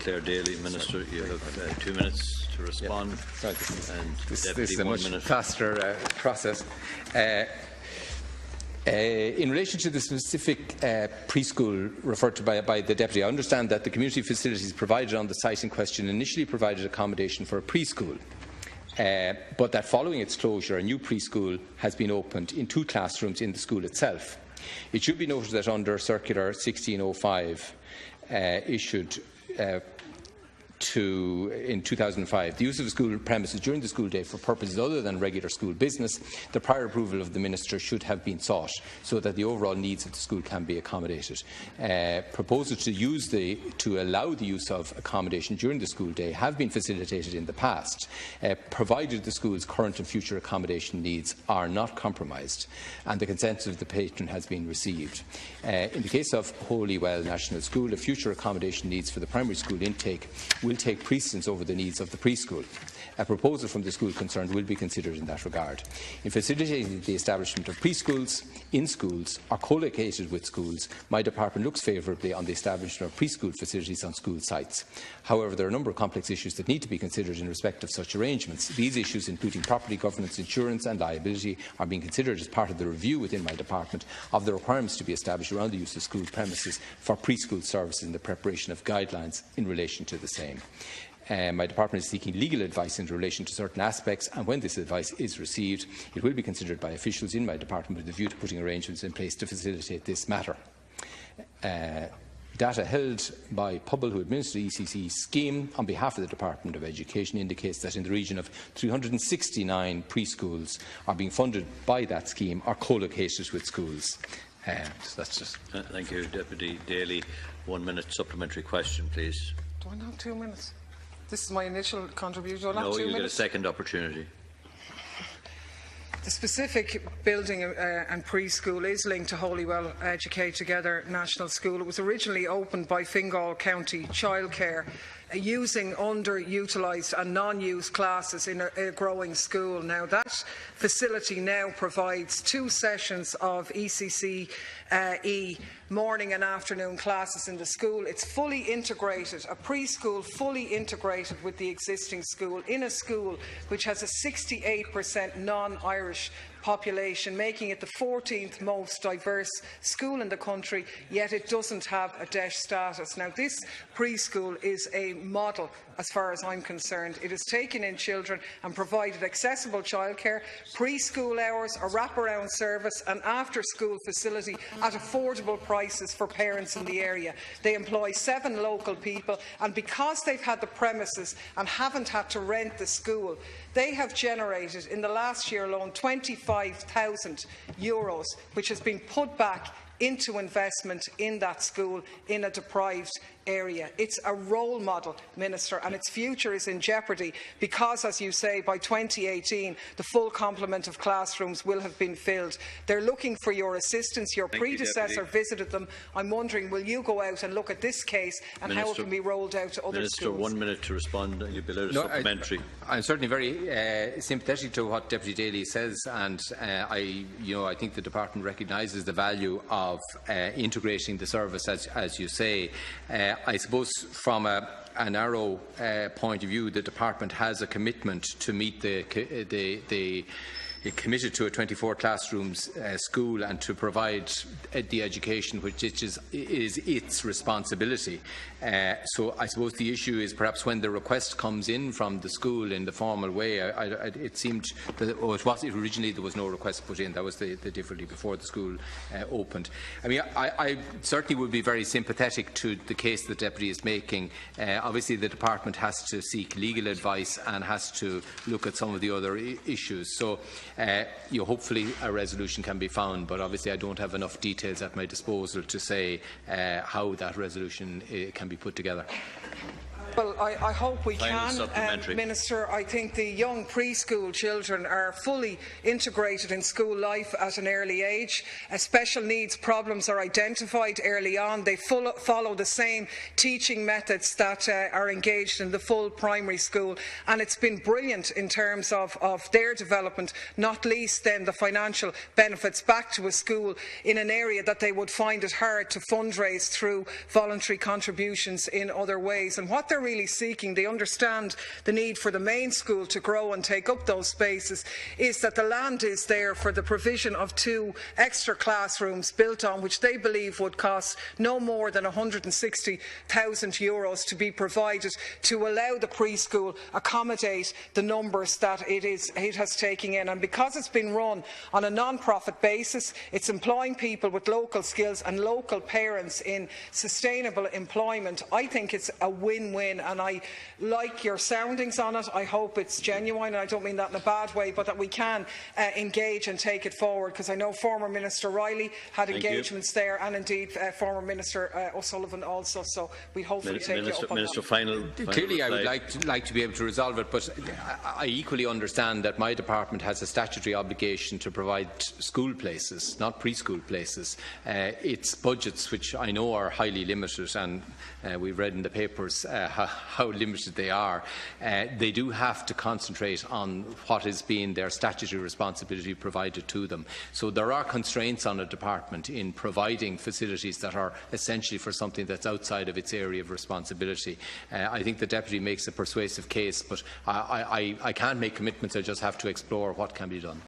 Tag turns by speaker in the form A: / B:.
A: Clare Daly. Minister, you have 2 minutes to respond.
B: Yeah.
A: And
B: this
A: Deputy,
B: is a much faster process. In relation to the specific preschool referred to by the Deputy, I understand that the community facilities provided on the site in question initially provided accommodation for a preschool, but that following its closure, a new preschool has been opened in 2 classrooms in the school itself. It should be noted that under Circular 1605 issued in 2005, the use of school premises during the school day for purposes other than regular school business, the prior approval of the Minister should have been sought so that the overall needs of the school can be accommodated. Proposals to allow the use of accommodation during the school day have been facilitated in the past, provided the school's current and future accommodation needs are not compromised and the consent of the patron has been received. In the case of Holywell National School, the future accommodation needs for the primary school intake will take precedence over the needs of the preschool. A proposal from the school concerned will be considered in that regard. In facilitating the establishment of preschools in schools or co-located with schools, my department looks favourably on the establishment of preschool facilities on school sites. However, there are a number of complex issues that need to be considered in respect of such arrangements. These issues, including property governance, insurance and liability, are being considered as part of the review within my department of the requirements to be established around the use of school premises for preschool services and the preparation of guidelines in relation to the same. My department is seeking legal advice in relation to certain aspects, and when this advice is received, it will be considered by officials in my department with a view to putting arrangements in place to facilitate this matter. Data held by Pobble, who administer the ECC scheme on behalf of the Department of Education, indicates that in the region of 369 preschools are being funded by that scheme or co-located with schools. So that's just.
A: Thank you, Deputy Daly. 1 minute supplementary question, please.
C: Do I not have 2 minutes? This is my initial contribution.
A: No, you get a second opportunity.
C: The specific building and preschool is linked to Holywell Educate Together National School. It was originally opened by Fingal County Childcare, using underutilised and non-used classes in a growing school. Now, that facility now provides 2 sessions of ECCE morning and afternoon classes in the school. It's fully integrated, a preschool fully integrated with the existing school, in a school which has a 68% non-Irish population, making it the 14th most diverse school in the country, yet it doesn't have a DESH status. Now, this preschool is a model as far as I'm concerned. It has taken in children and provided accessible childcare, preschool hours, a wraparound service and after-school facility at affordable prices for parents in the area. They employ 7 local people, and because they've had the premises and haven't had to rent the school, they have generated in the last year alone €25,000, which has been put back into investment in that school in a deprived area. It's a role model, Minister, and its future is in jeopardy because, as you say, by 2018 the full complement of classrooms will have been filled. They're looking for your assistance. Your predecessor visited them. I'm wondering, will you go out and look at this case and how it can be rolled out to other schools?
A: Minister, 1 minute to respond. You'll be allowed a supplementary.
B: I'm certainly very sympathetic to what Deputy Daly says, and I think the department recognises the value of integrating the service, as you say. I suppose from a narrow point of view, the department has a commitment to meet committed to a 24 classrooms school and to provide the education which is its responsibility. So I suppose the issue is perhaps when the request comes in from the school in the formal way. It seemed that originally there was no request put in. That was the difficulty before the school opened. I mean, I certainly would be very sympathetic to the case the Deputy is making. Obviously the department has to seek legal advice and has to look at some of the other issues. So hopefully a resolution can be found, but obviously I don't have enough details at my disposal to say how that resolution can be put together.
C: Well, I hope we can, Minister. I think the young preschool children are fully integrated in school life at an early age. Special needs problems are identified early on. They follow the same teaching methods that are engaged in the full primary school, and it's been brilliant in terms of their development, not least then the financial benefits back to a school in an area that they would find it hard to fundraise through voluntary contributions in other ways. And what they're really seeking, they understand the need for the main school to grow and take up those spaces, is that the land is there for the provision of 2 extra classrooms built on, which they believe would cost no more than €160,000 to be provided to allow the preschool accommodate the numbers that it has taken in. And because it's been run on a non-profit basis, it's employing people with local skills and local parents in sustainable employment. I think it's a win-win, and I like your soundings on it. I hope it's genuine, and I don't mean that in a bad way, but that we can engage and take it forward, because I know former Minister Riley had engagements there, and indeed former Minister O'Sullivan also, so we hopefully take it up on
A: Minister,
C: that.
A: final
B: Clearly, I would
A: reply.
B: like to be able to resolve it, but I equally understand that my department has a statutory obligation to provide school places, not preschool places. Its budgets, which I know are highly limited, and we've read in the papers how limited they are, they do have to concentrate on what is being their statutory responsibility provided to them. So there are constraints on a department in providing facilities that are essentially for something that's outside of its area of responsibility. I think the Deputy makes a persuasive case, but I can't make commitments. I just have to explore what can be done.